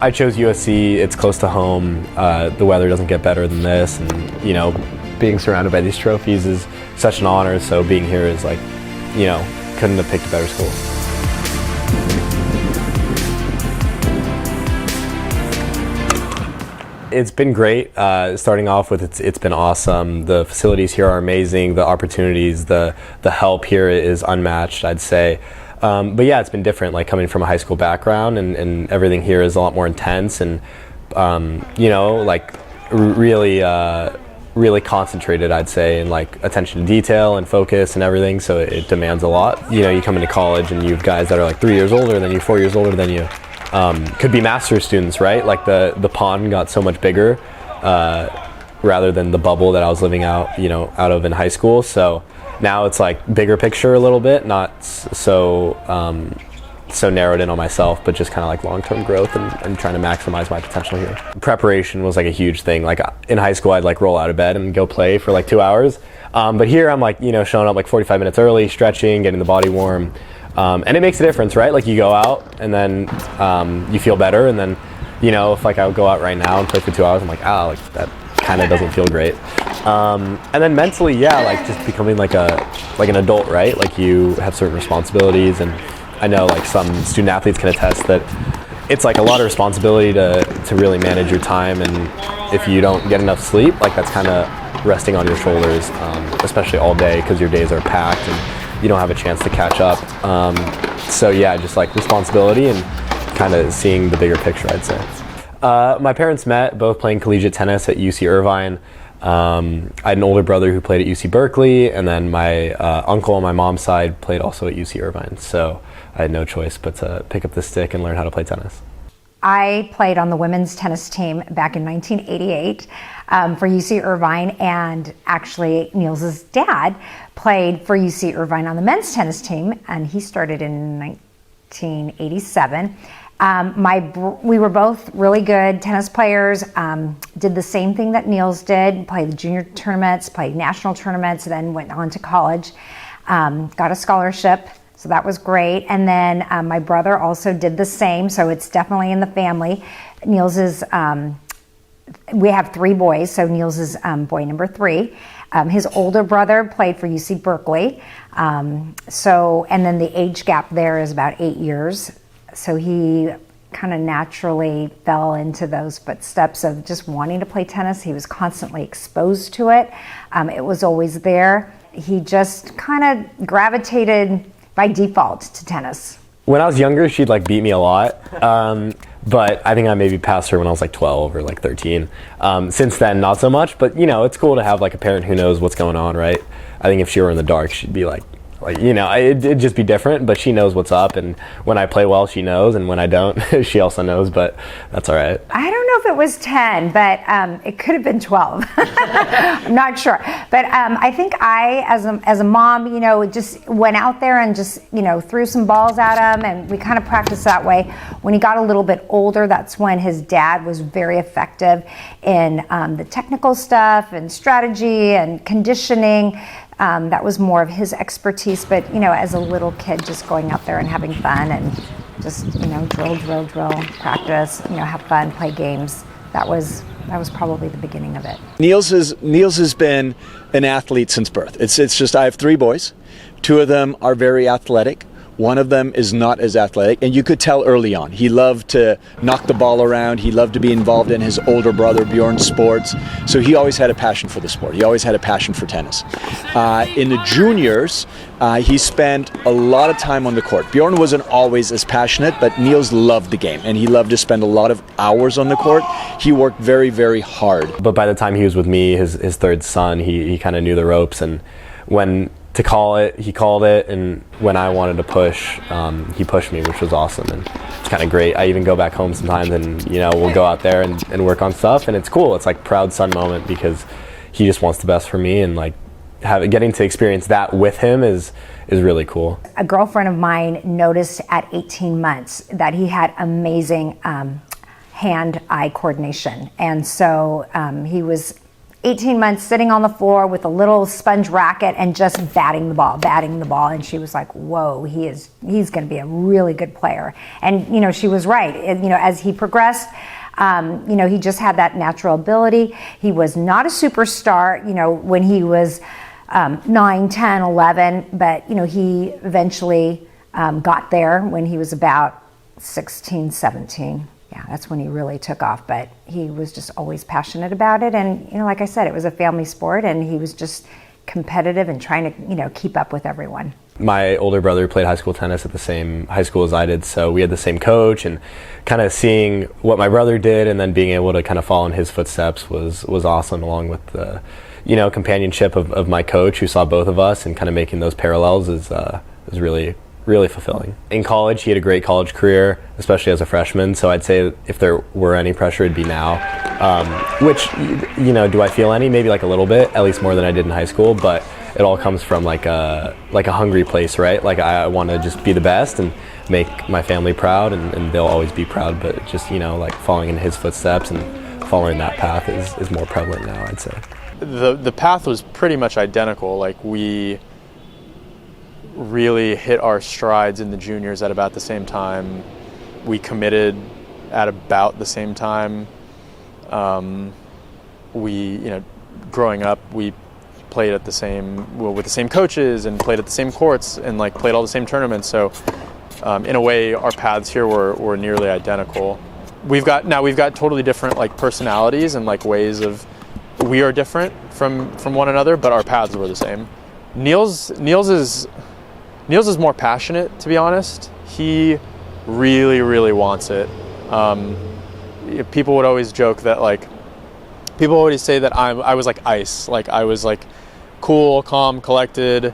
I chose USC. It's close to home. The weather doesn't get better than this, and being surrounded by these trophies is such an honor. So being here is like, couldn't have picked a better school. It's been great. Starting off with, it's been awesome. The facilities here are amazing. The opportunities, the help here is unmatched, I'd say. But yeah, it's been different, like coming from a high school background, and everything here is a lot more intense and, really concentrated, I'd say, and like attention to detail and focus and everything. So it demands a lot. You come into college and you have guys that are like 3 years older than you, 4 years older than you. Could be master's students, right? Like the pond got so much bigger rather than the bubble that I was living out of in high school. So now it's like bigger picture a little bit, not so narrowed in on myself, but just kind of like long-term growth and trying to maximize my potential here. Preparation was like a huge thing. Like in high school, I'd like roll out of bed and go play for like 2 hours. But here I'm like, showing up like 45 minutes early, stretching, getting the body warm. And it makes a difference, right? Like you go out and then you feel better, and then if like I would go out right now and play for 2 hours, I'm like, like that kind of doesn't feel great. And then mentally, yeah, like just becoming like an adult, right? Like you have certain responsibilities, and I know like some student athletes can attest that it's like a lot of responsibility to really manage your time, and if you don't get enough sleep, like that's kind of resting on your shoulders, especially all day because your days are packed and you don't have a chance to catch up. So yeah, just like responsibility and kind of seeing the bigger picture, I'd say. My parents met both playing collegiate tennis at UC Irvine. I had an older brother who played at UC Berkeley, and then my uncle on my mom's side played also at UC Irvine. So I had no choice but to pick up the stick and learn how to play tennis. I played on the women's tennis team back in 1988 for UC Irvine, and actually Niels' dad played for UC Irvine on the men's tennis team, and he started in 1987. We were both really good tennis players, did the same thing that Niels did, played the junior tournaments, played national tournaments, and then went on to college, got a scholarship. So that was great. And then my brother also did the same. So it's definitely in the family. Niels is, we have 3 boys. So Niels is boy number 3. His older brother played for UC Berkeley. And then the age gap there is about 8 years. So he kind of naturally fell into those footsteps of just wanting to play tennis. He was constantly exposed to it. It was always there. He just kind of gravitated by default to tennis. When I was younger, she'd like beat me a lot, but I think I maybe passed her when I was like 12 or like 13. Since then, not so much, but it's cool to have like a parent who knows what's going on, right? I think if she were in the dark, she'd be like it'd just be different, but she knows what's up, and when I play well, she knows, and when I don't, she also knows, but that's all right. I don't know if it was 10, but it could have been 12. I'm not sure. But I think I, as a mom, just went out there and just, threw some balls at him, and we kind of practiced that way. When he got a little bit older, that's when his dad was very effective in the technical stuff and strategy and conditioning. That was more of his expertise, but as a little kid, just going out there and having fun and just drill, practice, have fun, play games. That was probably the beginning of it. Niels has been an athlete since birth. It's just I have 3 boys. 2 of them are very athletic. One of them is not as athletic, and you could tell early on. He loved to knock the ball around. He loved to be involved in his older brother Bjorn's sports. So he always had a passion for the sport. He always had a passion for tennis. In the juniors, he spent a lot of time on the court. Bjorn wasn't always as passionate, but Niels loved the game, and he loved to spend a lot of hours on the court. He worked very, very hard. But by the time he was with me, his 3rd son, he kind of knew the ropes, and when to call it, he called it, and when I wanted to push, he pushed me, which was awesome, and it's kind of great. I even go back home sometimes, and we'll go out there and work on stuff, and it's cool. It's like proud son moment because he just wants the best for me, and like getting to experience that with him is really cool. A girlfriend of mine noticed at 18 months that he had amazing hand-eye coordination, and so he was 18 months sitting on the floor with a little sponge racket and just batting the ball. And she was like, whoa, he's going to be a really good player. And, she was right. As he progressed, he just had that natural ability. He was not a superstar, when he was 9, 10, 11, but, he eventually got there when he was about 16, 17. Yeah, that's when he really took off, but he was just always passionate about it. And, like I said, it was a family sport, and he was just competitive and trying to, keep up with everyone. My older brother played high school tennis at the same high school as I did, so we had the same coach, and kind of seeing what my brother did and then being able to kind of follow in his footsteps was awesome, along with the, companionship of my coach, who saw both of us, and kind of making those parallels is really fulfilling. In college, he had a great college career, especially as a freshman, so I'd say if there were any pressure, it'd be now. Which, do I feel any? Maybe like a little bit, at least more than I did in high school, but it all comes from like a hungry place, right? Like I want to just be the best and make my family proud, and they'll always be proud, but just, like following in his footsteps and following that path is more prevalent now, I'd say. The path was pretty much identical. Like, we really hit our strides in the juniors at about the same time. We committed at about the same time. Growing up, we played at with the same coaches and played at the same courts and played all the same tournaments. So in a way, our paths here were nearly identical. We've got totally different personalities and ways of, we are different from one another, but our paths were the same. Niels is more passionate, to be honest. He really, really wants it. People would always joke that people always say that I was like ice. I was cool, calm, collected.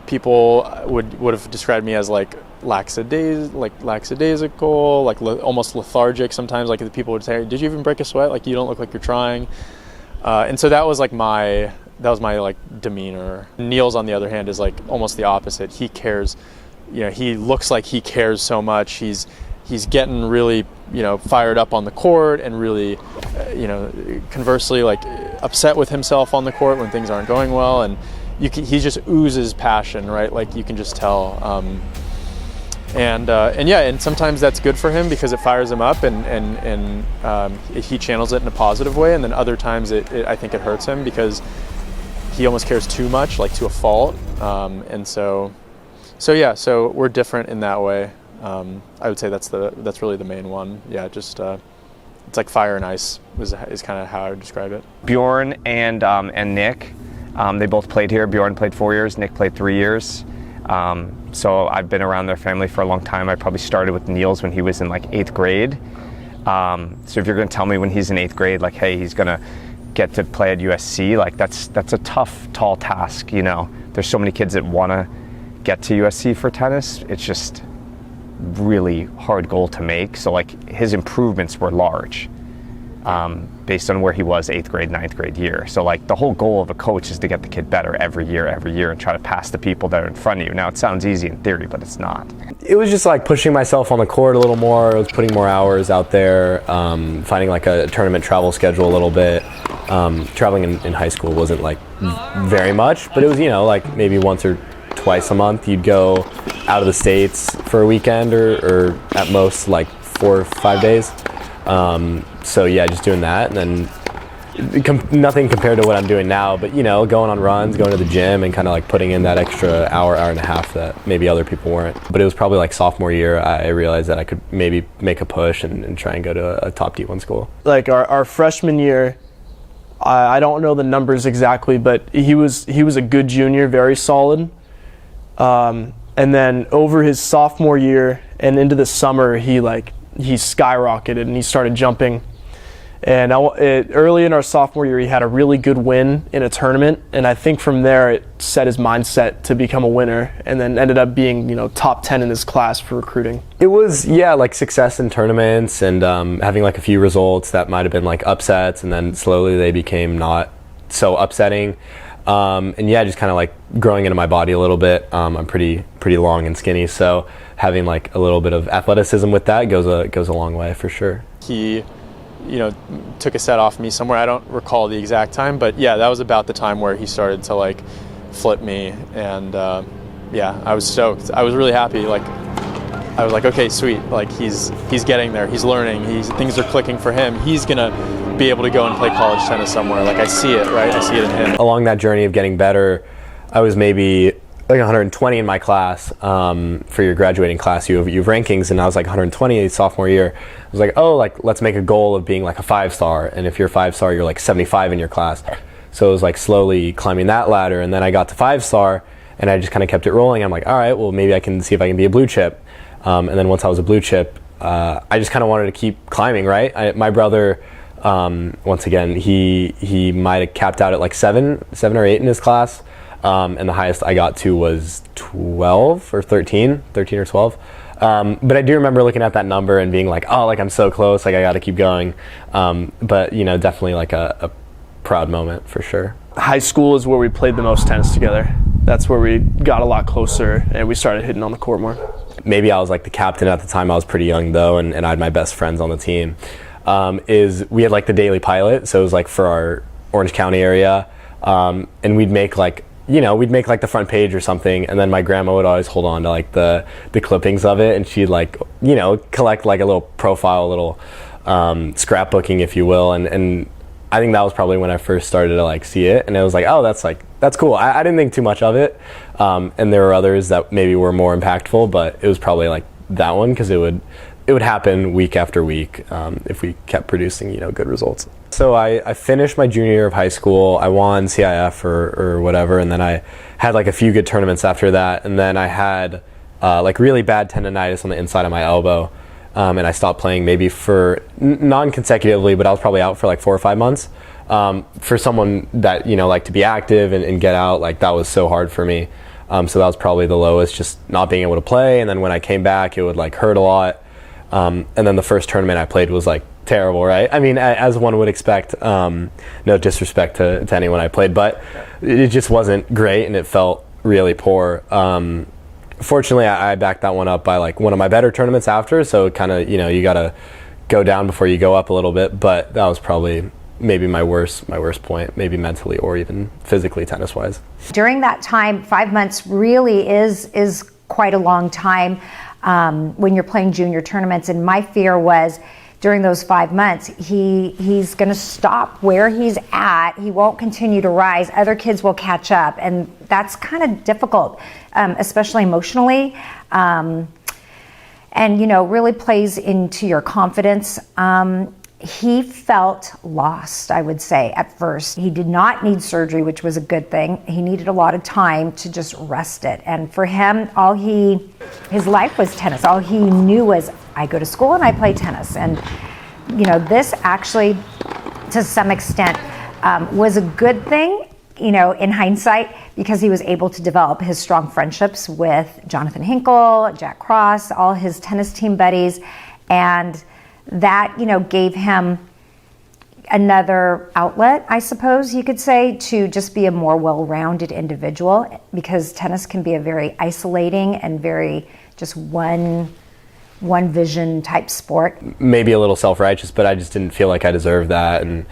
People would have described me as lackadaisical, almost lethargic sometimes. The people would say, "Did you even break a sweat? You don't look like you're trying." And so that was my demeanor. Niels, on the other hand, is almost the opposite. He cares, he looks like he cares so much. He's getting really, fired up on the court, and really, conversely, upset with himself on the court when things aren't going well. And he just oozes passion, right? You can just tell. And sometimes that's good for him because it fires him up, and he channels it in a positive way. And then other times I think it hurts him because he almost cares too much, to a fault. So we're different in that way. I would say that's really the main one. Yeah, just it's like fire and ice is kind of how I would describe it. Bjorn and Nick, they both played here. Bjorn played 4 years, Nick played 3 years. So I've been around their family for a long time. I probably started with Niels when he was in 8th grade. So if you're going to tell me when he's in 8th grade, hey, he's going to get to play at USC, that's a tough, tall task. There's so many kids that want to get to USC for tennis. It's just really hard goal to make. So his improvements were large based on where he was 8th grade, 9th grade year. So the whole goal of a coach is to get the kid better every year and try to pass the people that are in front of you. Now it sounds easy in theory, but it's not. It was just pushing myself on the court a little more. I was putting more hours out there, finding a tournament travel schedule a little bit. Traveling in high school wasn't very much, but it was maybe once or twice a month you'd go out of the States for a weekend, or at most 4 or 5 days. So yeah, just doing that, and then nothing compared to what I'm doing now, but going on runs, going to the gym, and kind of putting in that extra hour and a half that maybe other people weren't. But it was probably sophomore year I realized that I could maybe make a push and try and go to a top D1 school. Our freshman year, I don't know the numbers exactly, but he was a good junior, very solid. And then over his sophomore year and into the summer, he skyrocketed and he started jumping. And early in our sophomore year, he had a really good win in a tournament, and I think from there it set his mindset to become a winner, and then ended up being top 10 in his class for recruiting. It was success in tournaments, and having a few results that might have been upsets, and then slowly they became not so upsetting. And just kind of growing into my body a little bit. I'm pretty long and skinny, so having a little bit of athleticism with that goes a long way for sure. He took a set off me somewhere. I don't recall the exact time, but yeah, that was about the time where he started to like flip me, and I was stoked. I was really happy. Like, I was like, okay, sweet. Like, he's getting there. He's learning. Things are clicking for him. He's gonna be able to go and play college tennis somewhere. Like, I see it, right? I see it in him. Along that journey of getting better, I was maybe like 120 in my class. For your graduating class, you have rankings, and I was like 120 sophomore year. I was like, oh, like, let's make a goal of being like a 5-star, and if you're a 5-star, you're like 75 in your class. So it was like slowly climbing that ladder, and then I got to 5-star, and I just kind of kept it rolling. I'm like, all right, well, maybe I can see if I can be a blue chip. And then once I was a blue chip, I just kind of wanted to keep climbing, right? My brother, once again, he might have capped out at like 7 or 8 in his class. And the highest I got to was 12 or 13 or 12. But I do remember looking at that number and being like, oh, like, I'm so close, like, I got to keep going. But, definitely like a proud moment for sure. High school is where we played the most tennis together. That's where we got a lot closer and we started hitting on the court more. Maybe I was like the captain at the time. I was pretty young though, and I had my best friends on the team. Is we had like the daily pilot, so it was like for our Orange County area, and we'd make like the front page or something, and then my grandma would always hold on to like the clippings of it, and she'd like collect like a little profile, a little scrapbooking, if you will, and I think that was probably when I first started to like see it, and it was like, oh, that's cool. I didn't think too much of it, and there were others that maybe were more impactful, but it was probably like that one because it would happen week after week if we kept producing good results. So I finished my junior year of high school. I won CIF or whatever, and then I had like a few good tournaments after that, and then I had like really bad tendonitis on the inside of my elbow. And I stopped playing maybe for non-consecutively, but I was probably out for like 4 or 5 months. For someone that, like to be active and get out, like that was so hard for me. So that was probably the lowest, just not being able to play. And then when I came back, it would like hurt a lot. And then the first tournament I played was like terrible, right? I mean, as one would expect, no disrespect to anyone I played, but it just wasn't great and it felt really poor. Fortunately, I backed that one up by like one of my better tournaments after, so kind of, you got to go down before you go up a little bit, but that was probably maybe my worst point, maybe mentally or even physically tennis-wise. During that time, 5 months really is quite a long time when you're playing junior tournaments, and my fear was during those 5 months, he's going to stop where he's at. He won't continue to rise. Other kids will catch up, and that's kind of difficult, especially emotionally, and really plays into your confidence. He felt lost, I would say, at first. He did not need surgery, which was a good thing. He needed a lot of time to just rest it. And for him, his life was tennis. All he knew was, I go to school and I play tennis. And, this actually, to some extent, was a good thing, in hindsight, because he was able to develop his strong friendships with Jonathan Hinkle, Jack Cross, all his tennis team buddies. And that, gave him another outlet, I suppose you could say, to just be a more well-rounded individual, because tennis can be a very isolating and very just one vision type sport. Maybe a little self-righteous, but I just didn't feel like I deserved that, and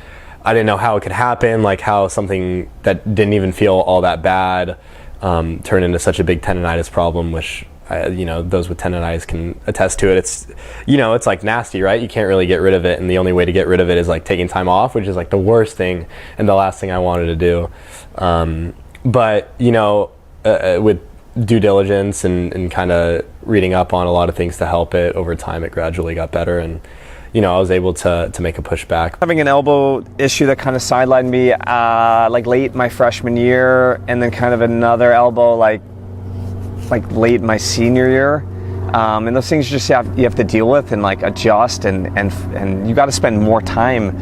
I didn't know how it could happen, like how something that didn't even feel all that bad turned into such a big tendonitis problem, which those with tendonitis can attest to it. It's, it's like nasty, right? You can't really get rid of it, and the only way to get rid of it is like taking time off, which is like the worst thing and the last thing I wanted to do. But with due diligence and kind of reading up on a lot of things to help it over time, it gradually got better, and I was able to make a push back. Having an elbow issue that kind of sidelined me like late my freshman year, and then kind of another elbow like late my senior year, and those things you have to deal with and like adjust, and you got to spend more time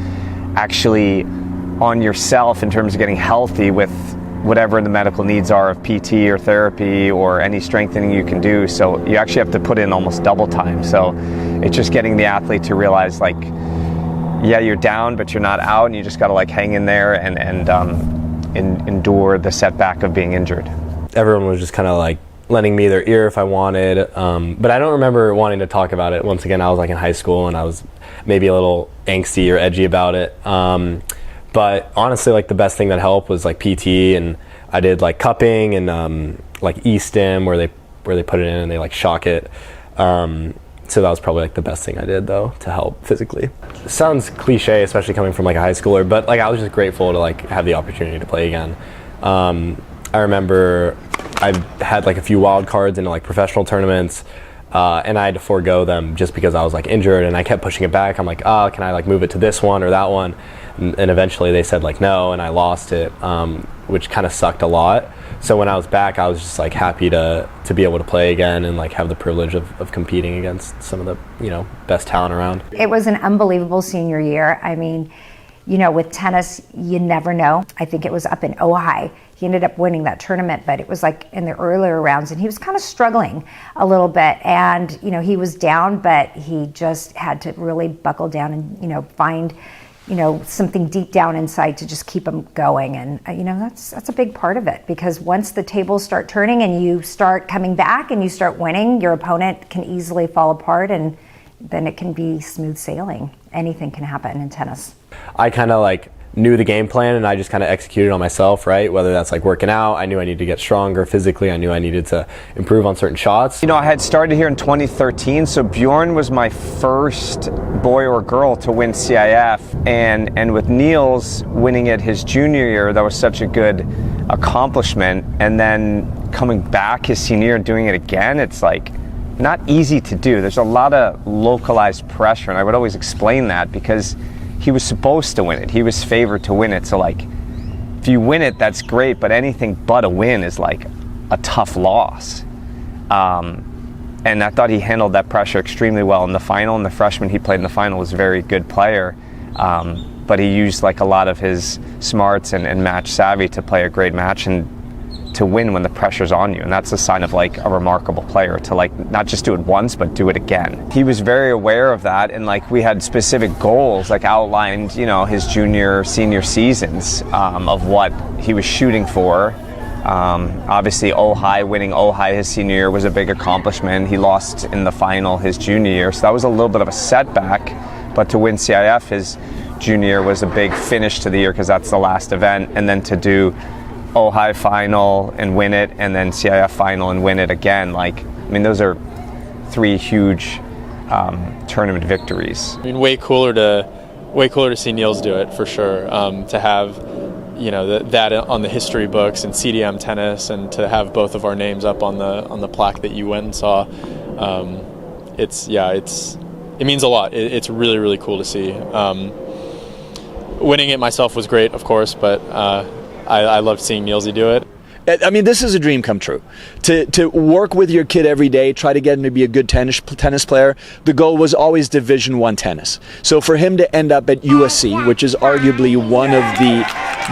actually on yourself in terms of getting healthy with whatever the medical needs are of PT or therapy or any strengthening you can do. So you actually have to put in almost double time. So it's just getting the athlete to realize like, yeah, you're down, but you're not out, and you just got to like hang in there and endure the setback of being injured. Everyone was just kind of like lending me their ear if I wanted. But I don't remember wanting to talk about it. Once again, I was like in high school and I was maybe a little angsty or edgy about it. But honestly, like the best thing that helped was like PT, and I did like cupping and like E-stim where they put it in and they like shock it. So that was probably like the best thing I did though to help physically. It sounds cliche, especially coming from like a high schooler, but like I was just grateful to like have the opportunity to play again. I remember I had like a few wild cards into like professional tournaments, and I had to forego them just because I was like injured, and I kept pushing it back. I'm like, can I like move it to this one or that one? And eventually they said like no, and I lost it, which kind of sucked a lot. So when I was back, I was just like happy to be able to play again and like have the privilege of competing against some of the best talent around. It was an unbelievable senior year. I mean, with tennis, you never know. I think it was up in Ojai. He ended up winning that tournament, but it was like in the earlier rounds, and he was kind of struggling a little bit. And he was down, but he just had to really buckle down and find something deep down inside to just keep him going. And that's a big part of it, because once the tables start turning and you start coming back and you start winning, your opponent can easily fall apart, and then it can be smooth sailing. Anything can happen in tennis. I kind of like knew the game plan and I just kind of executed on myself, right? Whether that's like working out, I knew I needed to get stronger physically, I knew I needed to improve on certain shots. I had started here in 2013, so Bjorn was my first boy or girl to win CIF, and with Niels winning it his junior year, that was such a good accomplishment. And then coming back his senior year and doing it again, it's like not easy to do. There's a lot of localized pressure, and I would always explain that because he was supposed to win it. He was favored to win it. So like, if you win it, that's great, but anything but a win is like a tough loss. And I thought he handled that pressure extremely well in the final. And the freshman he played in the final was a very good player. But he used like a lot of his smarts and match savvy to play a great match and to win when the pressure's on you. And that's a sign of like a remarkable player, to like not just do it once but do it again. He was very aware of that, and like we had specific goals like outlined his junior senior seasons of what he was shooting for. Obviously winning Ojai his senior year was a big accomplishment. He lost in the final his junior year, so that was a little bit of a setback, but to win CIF his junior year was a big finish to the year because that's the last event. And then to do Ojai final and win it, and then CIF final and win it again. Those are three huge tournament victories. Way cooler to see Niels do it for sure. To have that on the history books and CDM tennis, and to have both of our names up on the plaque that you went and saw. It means a lot. It's really, really cool to see. Winning it myself was great, of course, but I loved seeing Nielsy do it. This is a dream come true. To work with your kid every day, try to get him to be a good tennis player. The goal was always Division I tennis. So for him to end up at USC, which is arguably one of the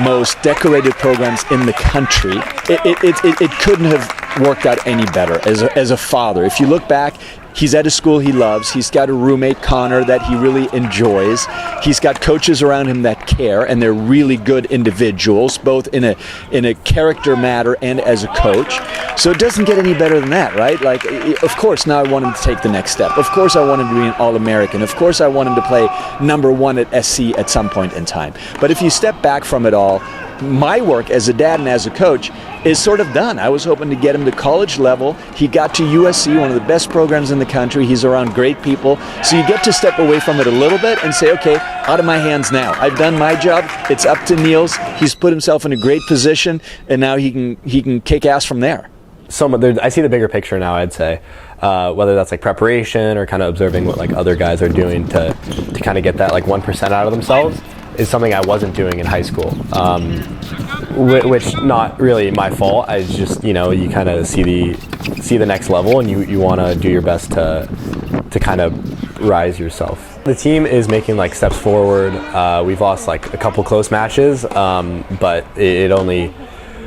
most decorated programs in the country, it couldn't have worked out any better as a father. If you look back, he's at a school he loves. He's got a roommate, Connor, that he really enjoys. He's got coaches around him that care, and they're really good individuals, both in a character matter and as a coach. So it doesn't get any better than that, right? Like, of course, now I want him to take the next step. Of course, I want him to be an All-American. Of course, I want him to play #1 at SC at some point in time. But if you step back from it all, my work as a dad and as a coach is sort of done. I was hoping to get him to college level. He got to USC, one of the best programs in the country. He's around great people. So you get to step away from it a little bit and say, okay, out of my hands now. I've done my job. It's up to Niels. He's put himself in a great position, and now he can kick ass from there. I see the bigger picture now, I'd say. Whether that's like preparation or kind of observing what like other guys are doing to kind of get that like 1% out of themselves is something I wasn't doing in high school, which not really my fault. I just you kind of see the next level, and you want to do your best to kind of rise yourself. The team is making like steps forward. We've lost like a couple close matches, but it only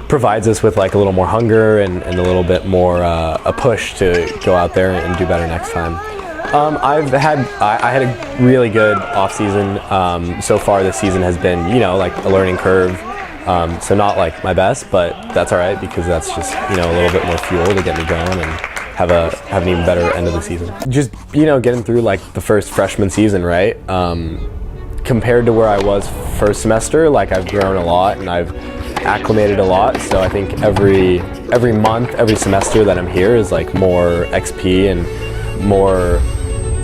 provides us with like a little more hunger and a little bit more a push to go out there and do better next time. I had a really good off season. So far this season has been like a learning curve. So not like my best, but that's all right because that's just, you know, a little bit more fuel to get me going and have an even better end of the season. Just, you know, getting through like the first freshman season, right? Compared to where I was first semester, like I've grown a lot and I've acclimated a lot. So I think every month, every semester that I'm here is like more XP and more,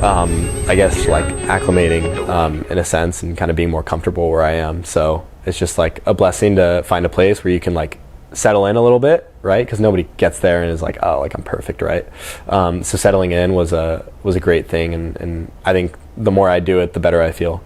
I guess, like acclimating in a sense and kind of being more comfortable where I am. So it's just like a blessing to find a place where you can like settle in a little bit, right? Because nobody gets there and is like, oh, like I'm perfect, right? So settling in was a great thing, and I think the more I do it, the better I feel.